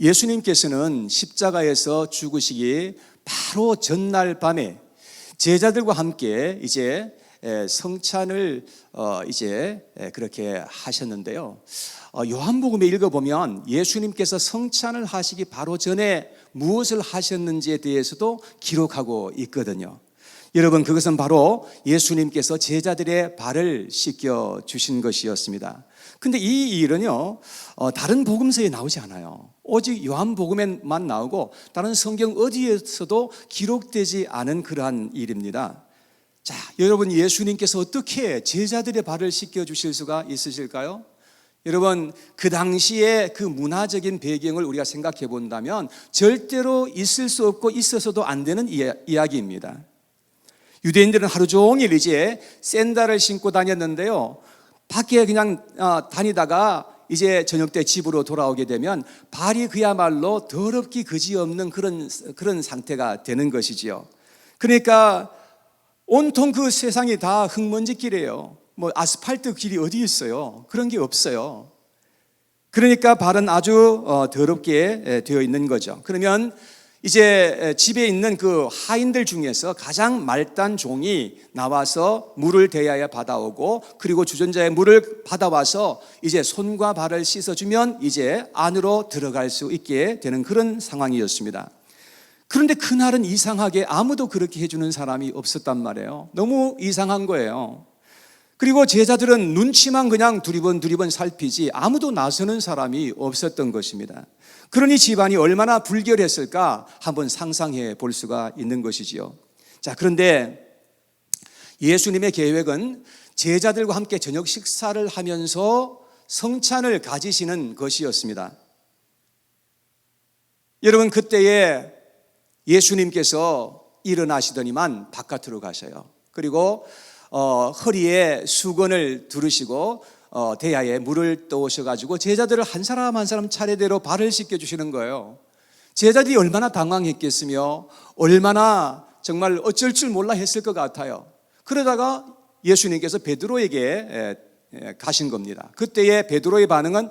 예수님께서는 십자가에서 죽으시기 바로 전날 밤에 제자들과 함께 이제 성찬을 이제 그렇게 하셨는데요. 요한복음에 읽어보면 예수님께서 성찬을 하시기 바로 전에 무엇을 하셨는지에 대해서도 기록하고 있거든요. 여러분, 그것은 바로 예수님께서 제자들의 발을 씻겨 주신 것이었습니다. 근데 이 일은요, 다른 복음서에 나오지 않아요. 오직 요한복음에만 나오고 다른 성경 어디에서도 기록되지 않은 그러한 일입니다. 자, 여러분, 예수님께서 어떻게 제자들의 발을 씻겨 주실 수가 있으실까요? 여러분, 그 당시에 그 문화적인 배경을 우리가 생각해 본다면 절대로 있을 수 없고 있어서도 안 되는 이야기입니다. 유대인들은 하루 종일 이제 샌들을 신고 다녔는데요, 밖에 그냥 다니다가 이제 저녁 때 집으로 돌아오게 되면 발이 그야말로 더럽기 그지없는 그런 상태가 되는 것이지요. 그러니까 온통 그 세상이 다 흙먼지 길이에요. 뭐 아스팔트 길이 어디 있어요? 그런 게 없어요. 그러니까 발은 아주 더럽게 되어 있는 거죠. 그러면 이제 집에 있는 그 하인들 중에서 가장 말단 종이 나와서 물을 대야에 받아오고, 그리고 주전자에 물을 받아와서 이제 손과 발을 씻어주면 이제 안으로 들어갈 수 있게 되는 그런 상황이었습니다. 그런데 그날은 이상하게 아무도 그렇게 해주는 사람이 없었단 말이에요. 너무 이상한 거예요. 그리고 제자들은 눈치만 그냥 두리번 살피지 아무도 나서는 사람이 없었던 것입니다. 그러니 집안이 얼마나 불결했을까 한번 상상해 볼 수가 있는 것이지요. 자, 그런데 예수님의 계획은 제자들과 함께 저녁 식사를 하면서 성찬을 가지시는 것이었습니다. 여러분, 그때에 예수님께서 일어나시더니만 바깥으로 가셔요. 그리고 허리에 수건을 두르시고 대야에 물을 떠오셔가지고 제자들을 한 사람 한 사람 차례대로 발을 씻겨주시는 거예요. 제자들이 얼마나 당황했겠으며 얼마나 정말 어쩔 줄 몰라 했을 것 같아요. 그러다가 예수님께서 베드로에게 가신 겁니다. 그때의 베드로의 반응은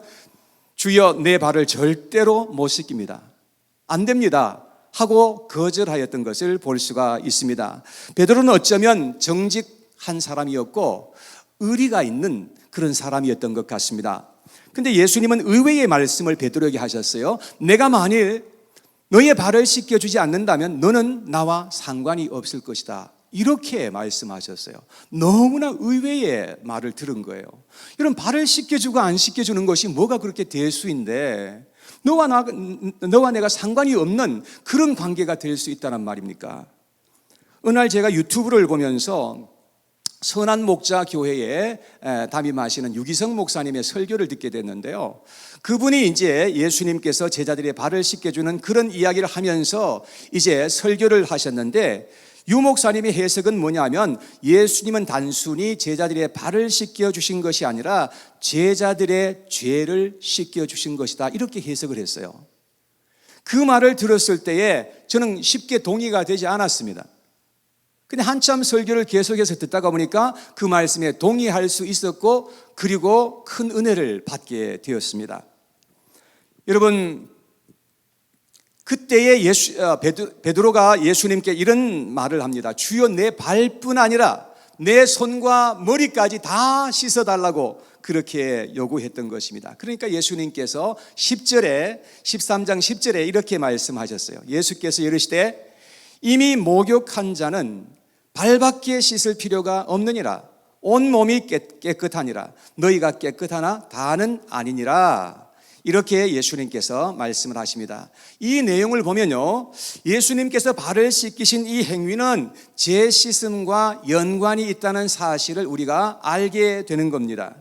주여, 내 발을 절대로 못 씻깁니다, 안 됩니다 하고 거절하였던 것을 볼 수가 있습니다. 베드로는 어쩌면 정직한 사람이었고 의리가 있는 그런 사람이었던 것 같습니다. 근데 예수님은 의외의 말씀을 베드로에게 하셨어요. 내가 만일 너의 발을 씻겨주지 않는다면 너는 나와 상관이 없을 것이다, 이렇게 말씀하셨어요. 너무나 의외의 말을 들은 거예요. 이런 발을 씻겨주고 안 씻겨주는 것이 뭐가 그렇게 대수인데 너와 내가 상관이 없는 그런 관계가 될 수 있다는 말입니까? 어느 날 제가 유튜브를 보면서 선한목자교회에 담임하시는 유기성 목사님의 설교를 듣게 됐는데요, 그분이 이제 예수님께서 제자들의 발을 씻겨주는 그런 이야기를 하면서 이제 설교를 하셨는데, 유 목사님의 해석은 뭐냐면 예수님은 단순히 제자들의 발을 씻겨주신 것이 아니라 제자들의 죄를 씻겨주신 것이다, 이렇게 해석을 했어요. 그 말을 들었을 때에 저는 쉽게 동의가 되지 않았습니다. 근데 한참 설교를 계속해서 듣다가 보니까 그 말씀에 동의할 수 있었고, 그리고 큰 은혜를 받게 되었습니다. 여러분, 그때에 베드로가 예수님께 이런 말을 합니다. 주여, 내 발뿐 아니라 내 손과 머리까지 다 씻어달라고 그렇게 요구했던 것입니다. 그러니까 예수님께서 13장 10절에 이렇게 말씀하셨어요. 예수께서 이르시되 이미 목욕한 자는 발밖에 씻을 필요가 없느니라. 온 몸이 깨끗하니라. 너희가 깨끗하나 다는 아니니라. 이렇게 예수님께서 말씀을 하십니다. 이 내용을 보면요, 예수님께서 발을 씻기신 이 행위는 죄 씻음과 연관이 있다는 사실을 우리가 알게 되는 겁니다.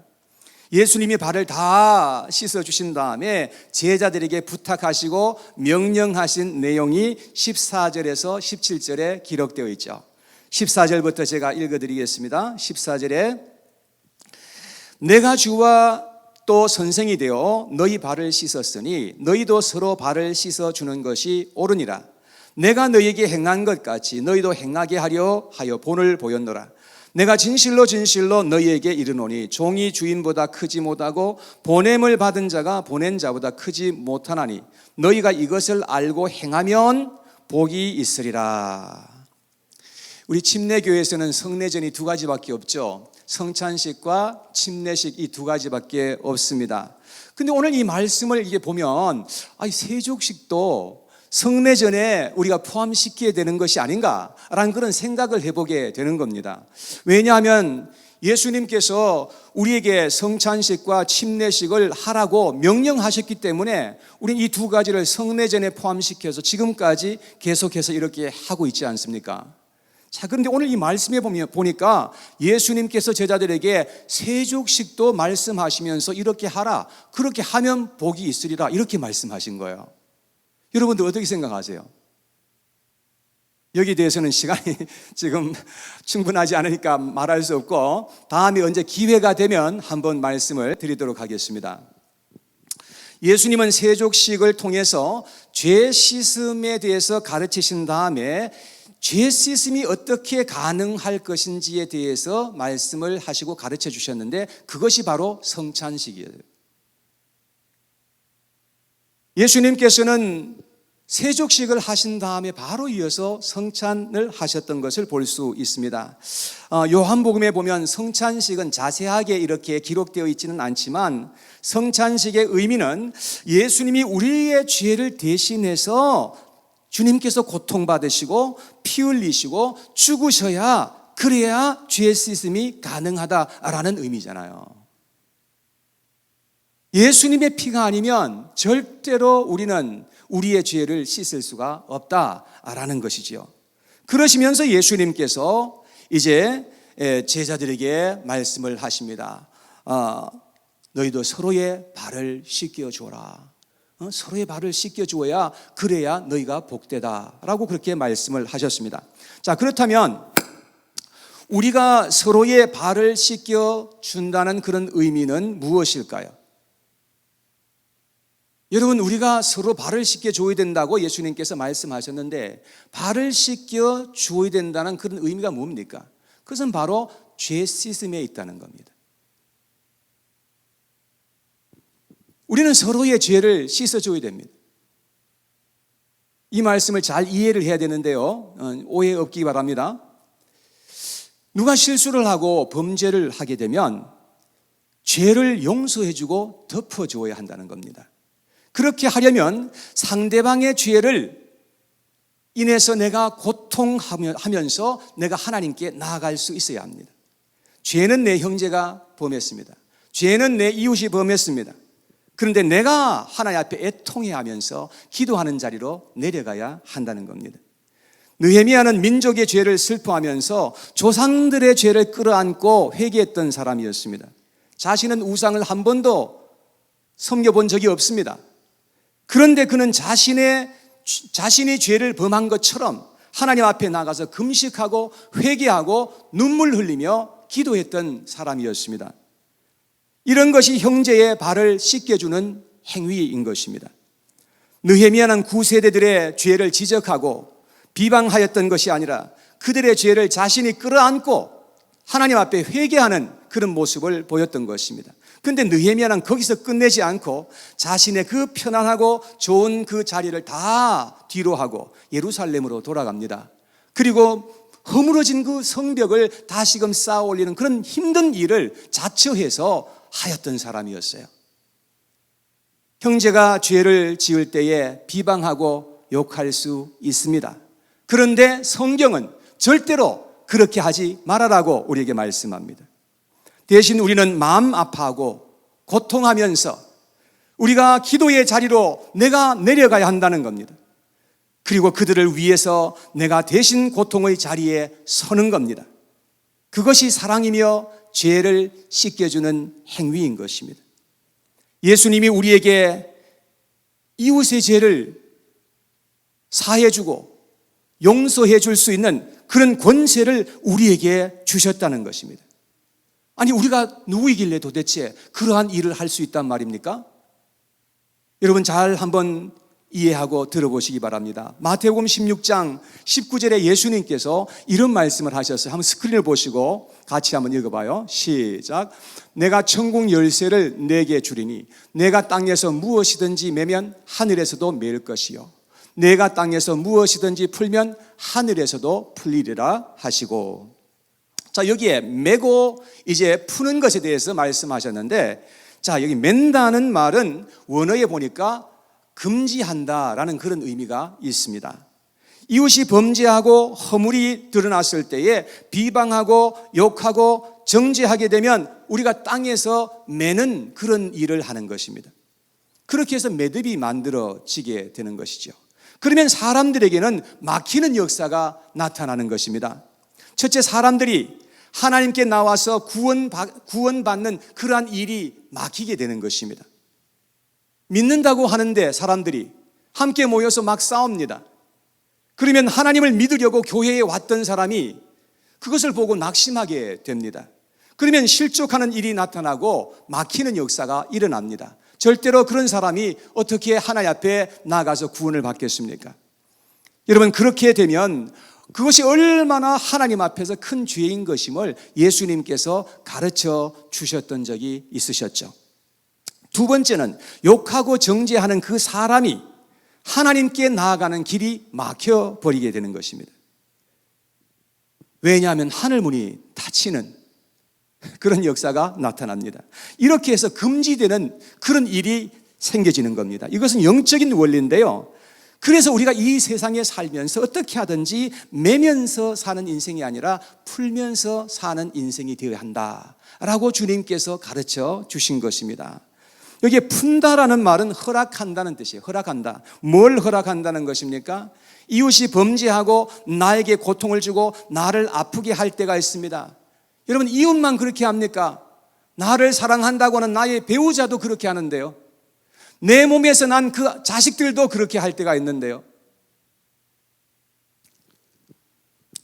예수님이 발을 다 씻어주신 다음에 제자들에게 부탁하시고 명령하신 내용이 14절에서 17절에 기록되어 있죠. 14절부터 제가 읽어드리겠습니다. 14절에 내가 주와 또 선생이 되어 너희 발을 씻었으니 너희도 서로 발을 씻어주는 것이 옳으니라. 내가 너희에게 행한 것 같이 너희도 행하게 하려 하여 본을 보였노라. 내가 진실로 진실로 너희에게 이르노니 종이 주인보다 크지 못하고 보냄을 받은 자가 보낸 자보다 크지 못하나니 너희가 이것을 알고 행하면 복이 있으리라. 우리 침례교회에서는 성례전이 두 가지밖에 없죠. 성찬식과 침례식, 이 두 가지밖에 없습니다. 근데 오늘 이 말씀을 이게 보면 세족식도 성례전에 우리가 포함시켜야 되는 것이 아닌가라는 그런 생각을 해보게 되는 겁니다. 왜냐하면 예수님께서 우리에게 성찬식과 침례식을 하라고 명령하셨기 때문에 우리는 이 두 가지를 성례전에 포함시켜서 지금까지 계속해서 이렇게 하고 있지 않습니까? 자, 그런데 오늘 이 말씀에 보니까 예수님께서 제자들에게 세족식도 말씀하시면서 이렇게 하라, 그렇게 하면 복이 있으리라, 이렇게 말씀하신 거예요. 여러분들 어떻게 생각하세요? 여기에 대해서는 시간이 지금 충분하지 않으니까 말할 수 없고 다음에 언제 기회가 되면 한번 말씀을 드리도록 하겠습니다. 예수님은 세족식을 통해서 죄 씻음에 대해서 가르치신 다음에 죄 씻음이 어떻게 가능할 것인지에 대해서 말씀을 하시고 가르쳐 주셨는데 그것이 바로 성찬식이에요. 예수님께서는 세족식을 하신 다음에 바로 이어서 성찬을 하셨던 것을 볼 수 있습니다. 요한복음에 보면 성찬식은 자세하게 이렇게 기록되어 있지는 않지만 성찬식의 의미는 예수님이 우리의 죄를 대신해서 주님께서 고통받으시고 피 흘리시고 죽으셔야 그래야 죄 씻음이 가능하다라는 의미잖아요. 예수님의 피가 아니면 절대로 우리는 우리의 죄를 씻을 수가 없다라는 것이지요. 그러시면서 예수님께서 이제 제자들에게 말씀을 하십니다. 너희도 서로의 발을 씻겨주어라. 서로의 발을 씻겨주어야 그래야 너희가 복되다라고 그렇게 말씀을 하셨습니다. 자, 그렇다면 우리가 서로의 발을 씻겨준다는 그런 의미는 무엇일까요? 여러분, 우리가 서로 발을 씻겨줘야 된다고 예수님께서 말씀하셨는데 발을 씻겨줘야 된다는 그런 의미가 뭡니까? 그것은 바로 죄 씻음에 있다는 겁니다. 우리는 서로의 죄를 씻어줘야 됩니다. 이 말씀을 잘 이해를 해야 되는데요, 오해 없기 바랍니다. 누가 실수를 하고 범죄를 하게 되면 죄를 용서해주고 덮어줘야 한다는 겁니다. 그렇게 하려면 상대방의 죄를 인해서 내가 고통하면서 내가 하나님께 나아갈 수 있어야 합니다. 죄는 내 형제가 범했습니다. 죄는 내 이웃이 범했습니다. 그런데 내가 하나님 앞에 애통해 하면서 기도하는 자리로 내려가야 한다는 겁니다. 느헤미야는 민족의 죄를 슬퍼하면서 조상들의 죄를 끌어안고 회개했던 사람이었습니다. 자신은 우상을 한 번도 섬겨본 적이 없습니다. 그런데 그는 자신이 죄를 범한 것처럼 하나님 앞에 나가서 금식하고 회개하고 눈물 흘리며 기도했던 사람이었습니다. 이런 것이 형제의 발을 씻겨주는 행위인 것입니다. 느헤미야는 구세대들의 죄를 지적하고 비방하였던 것이 아니라 그들의 죄를 자신이 끌어안고 하나님 앞에 회개하는 그런 모습을 보였던 것입니다. 그런데 느헤미야는 거기서 끝내지 않고 자신의 그 편안하고 좋은 그 자리를 다 뒤로 하고 예루살렘으로 돌아갑니다. 그리고 허물어진 그 성벽을 다시금 쌓아 올리는 그런 힘든 일을 자처해서 하였던 사람이었어요. 형제가 죄를 지을 때에 비방하고 욕할 수 있습니다. 그런데 성경은 절대로 그렇게 하지 말아라고 우리에게 말씀합니다. 대신 우리는 마음 아파하고 고통하면서 우리가 기도의 자리로 내가 내려가야 한다는 겁니다. 그리고 그들을 위해서 내가 대신 고통의 자리에 서는 겁니다. 그것이 사랑이며 죄를 씻겨주는 행위인 것입니다. 예수님이 우리에게 이웃의 죄를 사해주고 용서해 줄 수 있는 그런 권세를 우리에게 주셨다는 것입니다. 아니, 우리가 누구이길래 도대체 그러한 일을 할 수 있단 말입니까? 여러분 잘 한번 이해하고 들어보시기 바랍니다. 마태복음 16장 19절에 예수님께서 이런 말씀을 하셨어요. 한번 스크린을 보시고 같이 한번 읽어봐요. 시작. 내가 천국 열쇠를 네게 주리니 내가 땅에서 무엇이든지 매면 하늘에서도 매일 것이요 내가 땅에서 무엇이든지 풀면 하늘에서도 풀리리라 하시고, 자, 여기에 매고 이제 푸는 것에 대해서 말씀하셨는데, 자, 여기 맨다는 말은 원어에 보니까 금지한다라는 그런 의미가 있습니다. 이웃이 범죄하고 허물이 드러났을 때에 비방하고 욕하고 정죄하게 되면 우리가 땅에서 매는 그런 일을 하는 것입니다. 그렇게 해서 매듭이 만들어지게 되는 것이죠. 그러면 사람들에게는 막히는 역사가 나타나는 것입니다. 첫째, 사람들이 하나님께 나와서 구원받는 그러한 일이 막히게 되는 것입니다. 믿는다고 하는데 사람들이 함께 모여서 막 싸웁니다. 그러면 하나님을 믿으려고 교회에 왔던 사람이 그것을 보고 낙심하게 됩니다. 그러면 실족하는 일이 나타나고 막히는 역사가 일어납니다. 절대로 그런 사람이 어떻게 하나님 앞에 나가서 구원을 받겠습니까? 여러분, 그렇게 되면 그것이 얼마나 하나님 앞에서 큰 죄인 것임을 예수님께서 가르쳐 주셨던 적이 있으셨죠. 두 번째는 욕하고 정죄하는 그 사람이 하나님께 나아가는 길이 막혀버리게 되는 것입니다. 왜냐하면 하늘문이 닫히는 그런 역사가 나타납니다. 이렇게 해서 금지되는 그런 일이 생겨지는 겁니다. 이것은 영적인 원리인데요. 그래서 우리가 이 세상에 살면서 어떻게 하든지 매면서 사는 인생이 아니라 풀면서 사는 인생이 되어야 한다라고 주님께서 가르쳐 주신 것입니다. 여기에 푼다라는 말은 허락한다는 뜻이에요. 허락한다. 뭘 허락한다는 것입니까? 이웃이 범죄하고 나에게 고통을 주고 나를 아프게 할 때가 있습니다. 여러분, 이웃만 그렇게 합니까? 나를 사랑한다고 하는 나의 배우자도 그렇게 하는데요. 내 몸에서 난 그 자식들도 그렇게 할 때가 있는데요.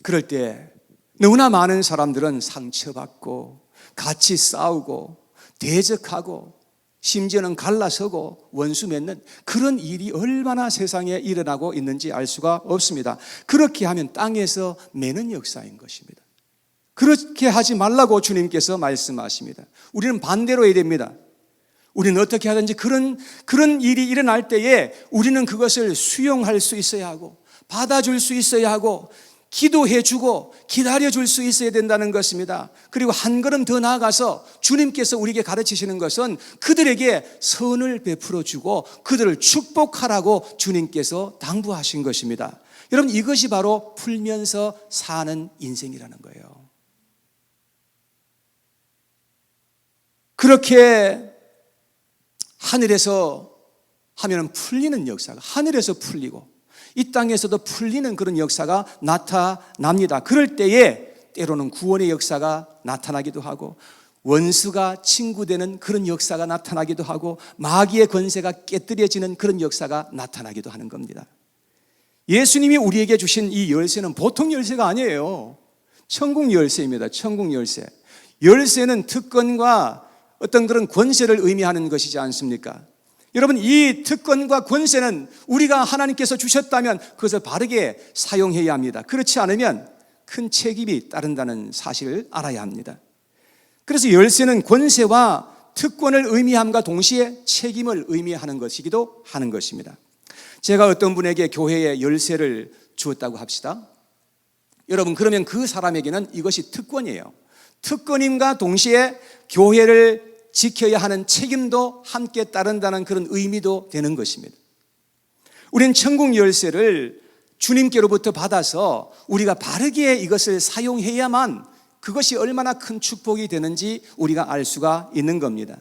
그럴 때 너무나 많은 사람들은 상처받고 같이 싸우고 대적하고 심지어는 갈라서고 원수 맺는 그런 일이 얼마나 세상에 일어나고 있는지 알 수가 없습니다. 그렇게 하면 땅에서 매는 역사인 것입니다. 그렇게 하지 말라고 주님께서 말씀하십니다. 우리는 반대로 해야 됩니다. 우리는 어떻게 하든지 그런 일이 일어날 때에 우리는 그것을 수용할 수 있어야 하고 받아줄 수 있어야 하고 기도해주고 기다려줄 수 있어야 된다는 것입니다. 그리고 한 걸음 더 나아가서 주님께서 우리에게 가르치시는 것은 그들에게 선을 베풀어주고 그들을 축복하라고 주님께서 당부하신 것입니다. 여러분, 이것이 바로 풀면서 사는 인생이라는 거예요. 그렇게 하늘에서 하면 풀리는 역사가 하늘에서 풀리고 이 땅에서도 풀리는 그런 역사가 나타납니다. 그럴 때에 때로는 구원의 역사가 나타나기도 하고 원수가 친구되는 그런 역사가 나타나기도 하고 마귀의 권세가 깨뜨려지는 그런 역사가 나타나기도 하는 겁니다. 예수님이 우리에게 주신 이 열쇠는 보통 열쇠가 아니에요. 천국 열쇠입니다. 천국 열쇠. 열쇠는 특권과 어떤 그런 권세를 의미하는 것이지 않습니까? 여러분, 이 특권과 권세는 우리가 하나님께서 주셨다면 그것을 바르게 사용해야 합니다. 그렇지 않으면 큰 책임이 따른다는 사실을 알아야 합니다. 그래서 열쇠는 권세와 특권을 의미함과 동시에 책임을 의미하는 것이기도 하는 것입니다. 제가 어떤 분에게 교회에 열쇠를 주었다고 합시다. 여러분, 그러면 그 사람에게는 이것이 특권이에요. 특권임과 동시에 교회를 지켜야 하는 책임도 함께 따른다는 그런 의미도 되는 것입니다. 우리는 천국 열쇠를 주님께로부터 받아서 우리가 바르게 이것을 사용해야만 그것이 얼마나 큰 축복이 되는지 우리가 알 수가 있는 겁니다.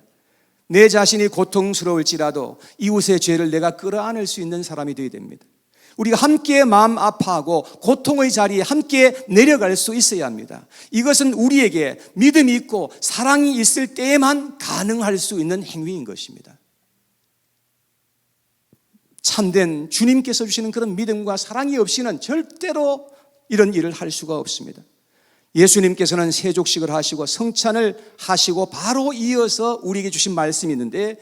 내 자신이 고통스러울지라도 이웃의 죄를 내가 끌어안을 수 있는 사람이 되어야 됩니다. 우리가 함께 마음 아파하고 고통의 자리에 함께 내려갈 수 있어야 합니다. 이것은 우리에게 믿음이 있고 사랑이 있을 때에만 가능할 수 있는 행위인 것입니다. 참된 주님께서 주시는 그런 믿음과 사랑이 없이는 절대로 이런 일을 할 수가 없습니다. 예수님께서는 세족식을 하시고 성찬을 하시고 바로 이어서 우리에게 주신 말씀이 있는데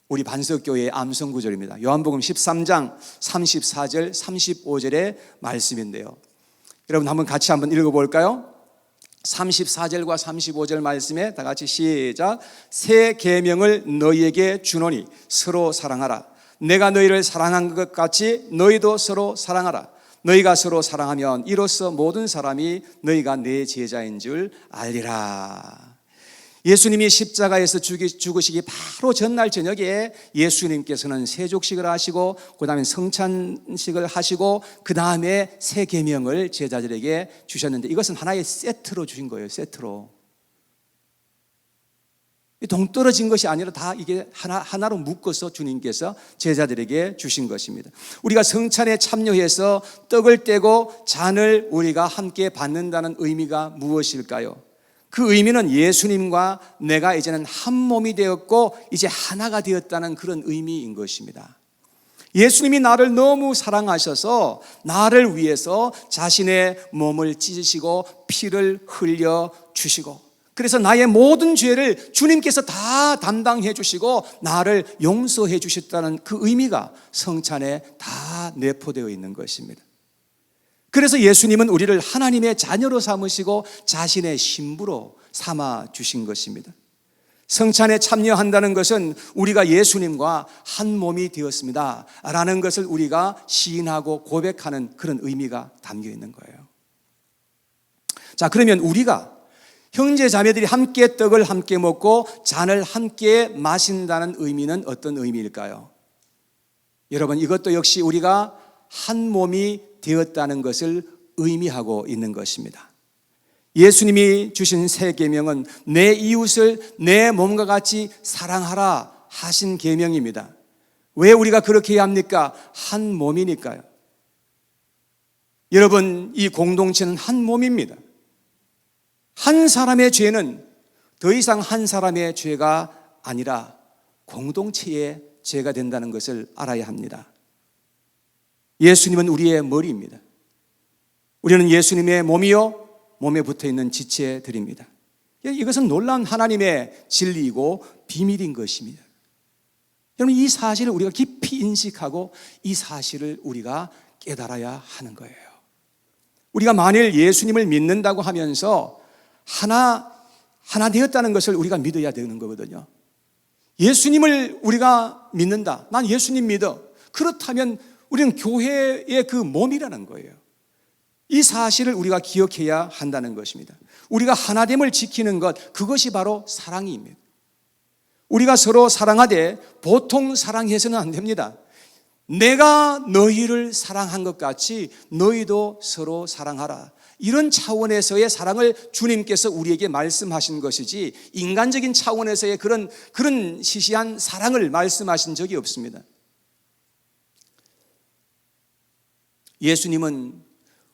우리 반석교회의 암송 구절입니다. 요한복음 13장 34절 35절의 말씀인데요. 여러분 같이 한번 읽어볼까요? 34절과 35절 말씀에 다 같이 시작. 새 계명을 너희에게 주노니 서로 사랑하라. 내가 너희를 사랑한 것 같이 너희도 서로 사랑하라. 너희가 서로 사랑하면 이로써 모든 사람이 너희가 내 제자인 줄 알리라. 예수님이 십자가에서 죽으시기 바로 전날 저녁에 예수님께서는 세족식을 하시고 그 다음에 성찬식을 하시고 그 다음에 새 계명을 제자들에게 주셨는데 이것은 하나의 세트로 주신 거예요. 세트로. 동떨어진 것이 아니라 다 이게 하나로 묶어서 주님께서 제자들에게 주신 것입니다. 우리가 성찬에 참여해서 떡을 떼고 잔을 우리가 함께 받는다는 의미가 무엇일까요? 그 의미는 예수님과 내가 이제는 한 몸이 되었고 이제 하나가 되었다는 그런 의미인 것입니다. 예수님이 나를 너무 사랑하셔서 나를 위해서 자신의 몸을 찢으시고 피를 흘려 주시고 그래서 나의 모든 죄를 주님께서 다 담당해 주시고 나를 용서해 주셨다는 그 의미가 성찬에 다 내포되어 있는 것입니다. 그래서 예수님은 우리를 하나님의 자녀로 삼으시고 자신의 신부로 삼아 주신 것입니다. 성찬에 참여한다는 것은 우리가 예수님과 한 몸이 되었습니다 라는 것을 우리가 시인하고 고백하는 그런 의미가 담겨 있는 거예요. 자, 그러면 우리가 형제 자매들이 함께 떡을 함께 먹고 잔을 함께 마신다는 의미는 어떤 의미일까요? 여러분, 이것도 역시 우리가 한 몸이 되었다는 것을 의미하고 있는 것입니다. 예수님이 주신 새 계명은 내 이웃을 내 몸과 같이 사랑하라 하신 계명입니다. 왜 우리가 그렇게 해야 합니까? 한 몸이니까요. 여러분, 이 공동체는 한 몸입니다. 한 사람의 죄는 더 이상 한 사람의 죄가 아니라 공동체의 죄가 된다는 것을 알아야 합니다. 예수님은 우리의 머리입니다. 우리는 예수님의 몸이요 몸에 붙어있는 지체들입니다. 이것은 놀라운 하나님의 진리이고 비밀인 것입니다. 여러분, 이 사실을 우리가 깊이 인식하고 이 사실을 우리가 깨달아야 하는 거예요. 우리가 만일 예수님을 믿는다고 하면서 하나 되었다는 것을 우리가 믿어야 되는 거거든요. 예수님을 우리가 믿는다. 난 예수님 믿어. 그렇다면 우리는 교회의 그 몸이라는 거예요. 이 사실을 우리가 기억해야 한다는 것입니다. 우리가 하나됨을 지키는 것, 그것이 바로 사랑입니다. 우리가 서로 사랑하되 보통 사랑해서는 안 됩니다. 내가 너희를 사랑한 것 같이 너희도 서로 사랑하라. 이런 차원에서의 사랑을 주님께서 우리에게 말씀하신 것이지 인간적인 차원에서의 그런 시시한 사랑을 말씀하신 적이 없습니다. 예수님은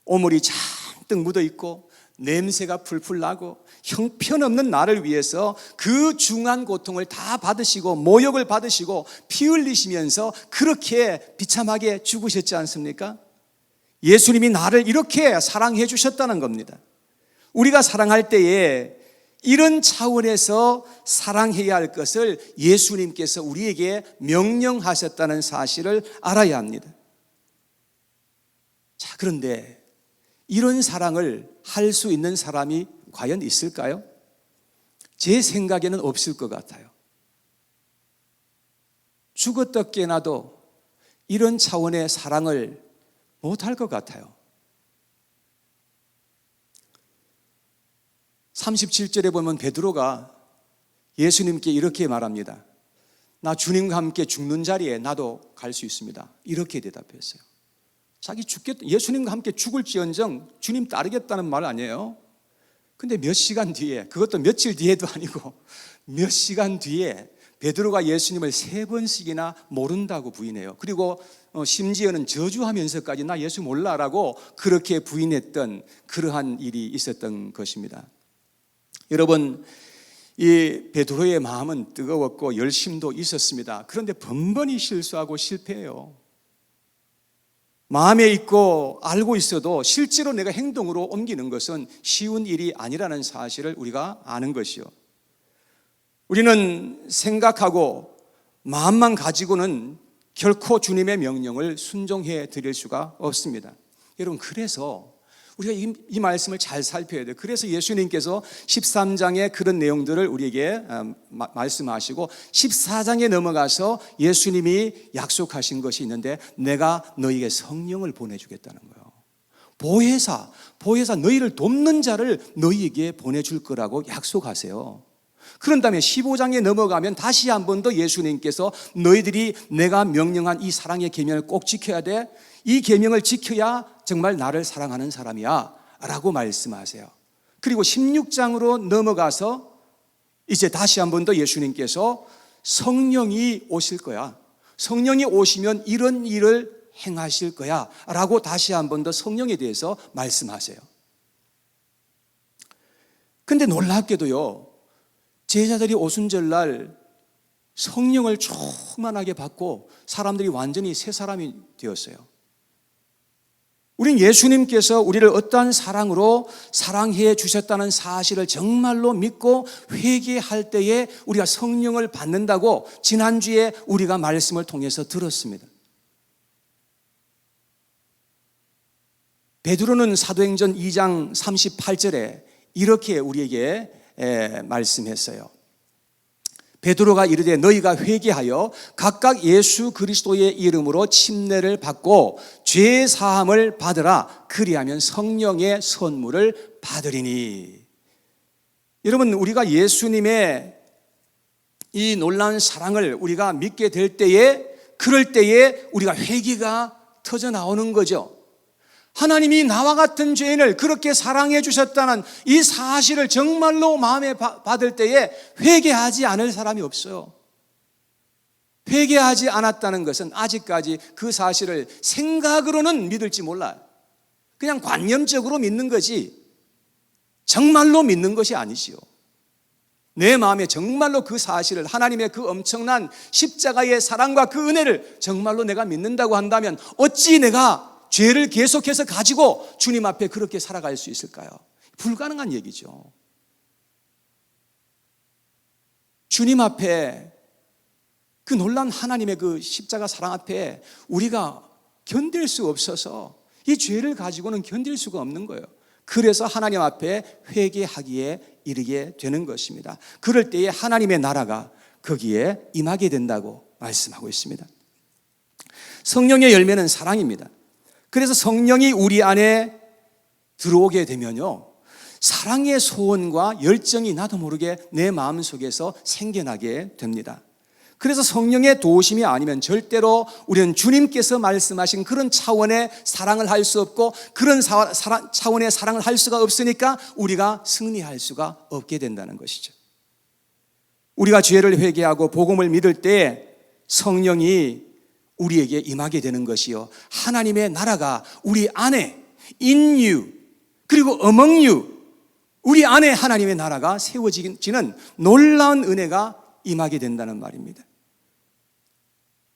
오물이 잔뜩 묻어있고 냄새가 풀풀 나고 형편없는 나를 위해서 그 중한 고통을 다 받으시고 모욕을 받으시고 피 흘리시면서 그렇게 비참하게 죽으셨지 않습니까? 예수님이 나를 이렇게 사랑해 주셨다는 겁니다. 우리가 사랑할 때에 이런 차원에서 사랑해야 할 것을 예수님께서 우리에게 명령하셨다는 사실을 알아야 합니다. 자, 그런데 이런 사랑을 할 수 있는 사람이 과연 있을까요? 제 생각에는 없을 것 같아요. 죽었다 깨나도 이런 차원의 사랑을 못할 것 같아요. 37절에 보면 베드로가 예수님께 이렇게 말합니다. 나 주님과 함께 죽는 자리에 나도 갈 수 있습니다. 이렇게 대답했어요. 자기 예수님과 함께 죽을지언정 주님 따르겠다는 말 아니에요. 근데 몇 시간 뒤에, 그것도 며칠 뒤에도 아니고 몇 시간 뒤에 베드로가 예수님을 3번씩이나 모른다고 부인해요. 그리고 심지어는 저주하면서까지 나 예수 몰라라고 그렇게 부인했던 그러한 일이 있었던 것입니다. 여러분, 이 베드로의 마음은 뜨거웠고 열심도 있었습니다. 그런데 번번이 실수하고 실패해요. 마음에 있고 알고 있어도 실제로 내가 행동으로 옮기는 것은 쉬운 일이 아니라는 사실을 우리가 아는 것이요. 우리는 생각하고 마음만 가지고는 결코 주님의 명령을 순종해 드릴 수가 없습니다. 여러분, 그래서 우리가 이 말씀을 잘 살펴야 돼요. 그래서 예수님께서 13장의 그런 내용들을 우리에게 말씀하시고 14장에 넘어가서 예수님이 약속하신 것이 있는데, 내가 너희에게 성령을 보내주겠다는 거예요. 보혜사 너희를 돕는 자를 너희에게 보내줄 거라고 약속하세요. 그런 다음에 15장에 넘어가면 다시 한 번 더 예수님께서 너희들이 내가 명령한 이 사랑의 계명을 꼭 지켜야 돼. 이 계명을 지켜야 정말 나를 사랑하는 사람이야 라고 말씀하세요. 그리고 16장으로 넘어가서 이제 다시 한 번 더 예수님께서 성령이 오실 거야. 성령이 오시면 이런 일을 행하실 거야 라고 다시 한 번 더 성령에 대해서 말씀하세요. 근데 놀랍게도요, 제자들이 오순절날 성령을 충만하게 받고 사람들이 완전히 새 사람이 되었어요. 우린 예수님께서 우리를 어떠한 사랑으로 사랑해 주셨다는 사실을 정말로 믿고 회개할 때에 우리가 성령을 받는다고 지난주에 우리가 말씀을 통해서 들었습니다. 베드로는 사도행전 2장 38절에 이렇게 우리에게 말씀했어요. 베드로가 이르되 너희가 회개하여 각각 예수 그리스도의 이름으로 침례를 받고 죄 사함을 받으라. 그리하면 성령의 선물을 받으리니. 여러분, 우리가 예수님의 이 놀라운 사랑을 우리가 믿게 될 때에, 그럴 때에 우리가 회개가 터져 나오는 거죠. 하나님이 나와 같은 죄인을 그렇게 사랑해 주셨다는 이 사실을 정말로 마음에 받을 때에 회개하지 않을 사람이 없어요. 회개하지 않았다는 것은 아직까지 그 사실을 생각으로는 믿을지 몰라요. 그냥 관념적으로 믿는 거지 정말로 믿는 것이 아니지요. 내 마음에 정말로 그 사실을, 하나님의 그 엄청난 십자가의 사랑과 그 은혜를 정말로 내가 믿는다고 한다면 어찌 내가 죄를 계속해서 가지고 주님 앞에 그렇게 살아갈 수 있을까요? 불가능한 얘기죠. 주님 앞에 그 놀라운 하나님의 그 십자가 사랑 앞에 우리가 견딜 수 없어서 이 죄를 가지고는 견딜 수가 없는 거예요. 그래서 하나님 앞에 회개하기에 이르게 되는 것입니다. 그럴 때에 하나님의 나라가 거기에 임하게 된다고 말씀하고 있습니다. 성령의 열매는 사랑입니다. 그래서 성령이 우리 안에 들어오게 되면요, 사랑의 소원과 열정이 나도 모르게 내 마음속에서 생겨나게 됩니다. 그래서 성령의 도우심이 아니면 절대로 우리는 주님께서 말씀하신 그런 차원의 사랑을 할 수 없고, 그런 차원의 사랑을 할 수가 없으니까 우리가 승리할 수가 없게 된다는 것이죠. 우리가 죄를 회개하고 복음을 믿을 때 성령이 우리에게 임하게 되는 것이요, 하나님의 나라가 우리 안에 in you 그리고 among you, 우리 안에 하나님의 나라가 세워지는 놀라운 은혜가 임하게 된다는 말입니다.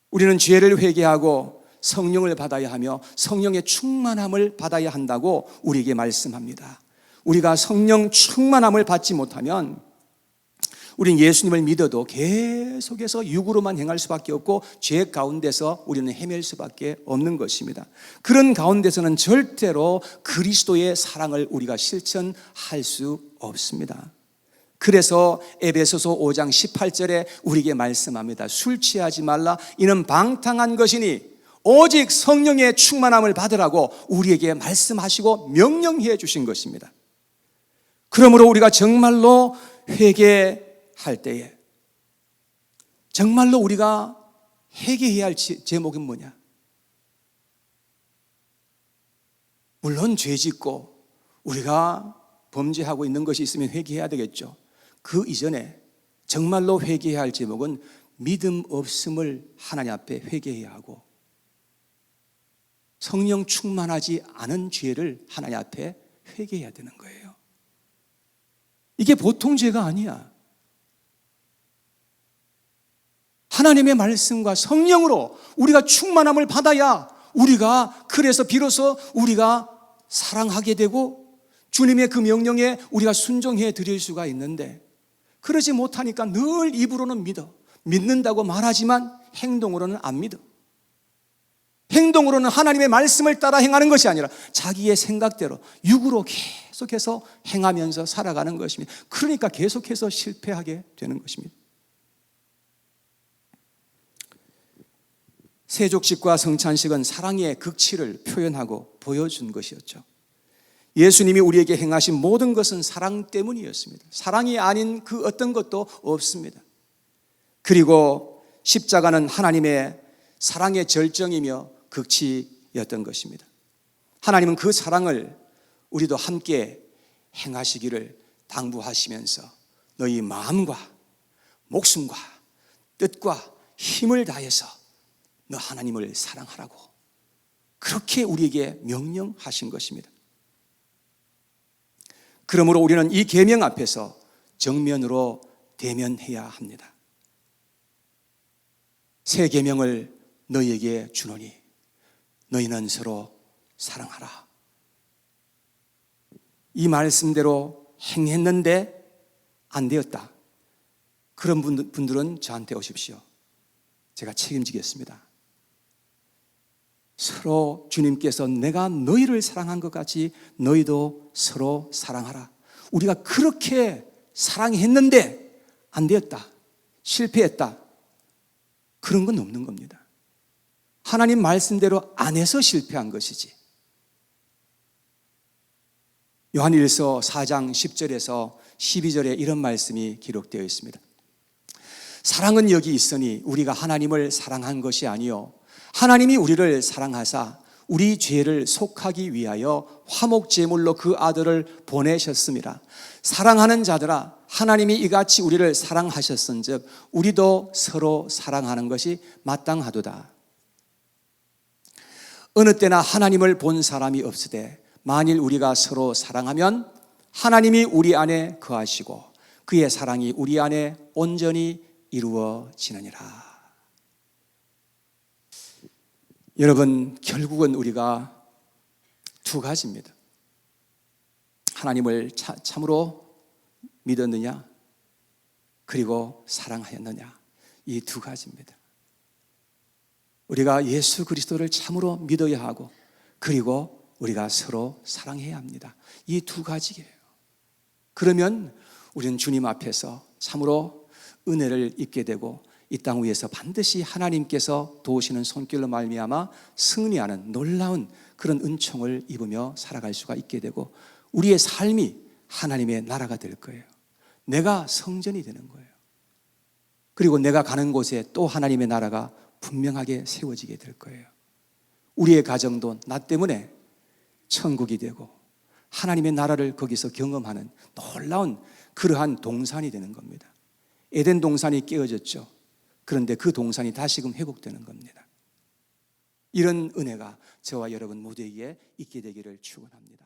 우리는 죄를 회개하고 성령을 받아야 하며 성령의 충만함을 받아야 한다고 우리에게 말씀합니다. 우리가 성령 충만함을 받지 못하면 우리는 예수님을 믿어도 계속해서 육으로만 행할 수밖에 없고 죄 가운데서 우리는 헤맬 수밖에 없는 것입니다. 그런 가운데서는 절대로 그리스도의 사랑을 우리가 실천할 수 없습니다. 그래서 에베소서 5장 18절에 우리에게 말씀합니다. 술 취하지 말라, 이는 방탕한 것이니 오직 성령의 충만함을 받으라고 우리에게 말씀하시고 명령해 주신 것입니다. 그러므로 우리가 정말로 회개할 때에 정말로 우리가 회개해야 할 제목은 뭐냐? 물론 죄 짓고 우리가 범죄하고 있는 것이 있으면 회개해야 되겠죠. 그 이전에 정말로 회개해야 할 제목은 믿음 없음을 하나님 앞에 회개해야 하고, 성령 충만하지 않은 죄를 하나님 앞에 회개해야 되는 거예요. 이게 보통 죄가 아니야. 하나님의 말씀과 성령으로 우리가 충만함을 받아야 우리가, 그래서 비로소 우리가 사랑하게 되고 주님의 그 명령에 우리가 순종해 드릴 수가 있는데, 그러지 못하니까 늘 입으로는 믿어, 믿는다고 말하지만 행동으로는 안 믿어. 행동으로는 하나님의 말씀을 따라 행하는 것이 아니라 자기의 생각대로 육으로 계속해서 행하면서 살아가는 것입니다. 그러니까 계속해서 실패하게 되는 것입니다. 세족식과 성찬식은 사랑의 극치를 표현하고 보여준 것이었죠. 예수님이 우리에게 행하신 모든 것은 사랑 때문이었습니다. 사랑이 아닌 그 어떤 것도 없습니다. 그리고 십자가는 하나님의 사랑의 절정이며 극치였던 것입니다. 하나님은 그 사랑을 우리도 함께 행하시기를 당부하시면서 너희 마음과 목숨과 뜻과 힘을 다해서 너 하나님을 사랑하라고 그렇게 우리에게 명령하신 것입니다. 그러므로 우리는 이 계명 앞에서 정면으로 대면해야 합니다. 새 계명을 너희에게 주노니 너희는 서로 사랑하라. 이 말씀대로 행했는데 안 되었다. 그런 분들은 저한테 오십시오. 제가 책임지겠습니다. 서로 주님께서 내가 너희를 사랑한 것 같이 너희도 서로 사랑하라. 우리가 그렇게 사랑했는데 안 되었다. 실패했다. 그런 건 없는 겁니다. 하나님 말씀대로 안 해서 실패한 것이지. 요한일서 4장 10절에서 12절에 이런 말씀이 기록되어 있습니다. 사랑은 여기 있으니 우리가 하나님을 사랑한 것이 아니요 하나님이 우리를 사랑하사 우리 죄를 속하기 위하여 화목제물로 그 아들을 보내셨습니다. 사랑하는 자들아 하나님이 이같이 우리를 사랑하셨은즉 우리도 서로 사랑하는 것이 마땅하도다. 어느 때나 하나님을 본 사람이 없으되 만일 우리가 서로 사랑하면 하나님이 우리 안에 거하시고 그의 사랑이 우리 안에 온전히 이루어지느니라. 여러분, 결국은 우리가 두 가지입니다. 하나님을 참으로 믿었느냐, 그리고 사랑하였느냐, 이 두 가지입니다. 우리가 예수 그리스도를 참으로 믿어야 하고 그리고 우리가 서로 사랑해야 합니다. 이 두 가지예요. 그러면 우리는 주님 앞에서 참으로 은혜를 입게 되고 이 땅 위에서 반드시 하나님께서 도우시는 손길로 말미암아 승리하는 놀라운 그런 은총을 입으며 살아갈 수가 있게 되고 우리의 삶이 하나님의 나라가 될 거예요. 내가 성전이 되는 거예요. 그리고 내가 가는 곳에 또 하나님의 나라가 분명하게 세워지게 될 거예요. 우리의 가정도 나 때문에 천국이 되고 하나님의 나라를 거기서 경험하는 놀라운 그러한 동산이 되는 겁니다. 에덴 동산이 깨어졌죠. 그런데 그 동산이 다시금 회복되는 겁니다. 이런 은혜가 저와 여러분 모두에게 있게 되기를 축원합니다.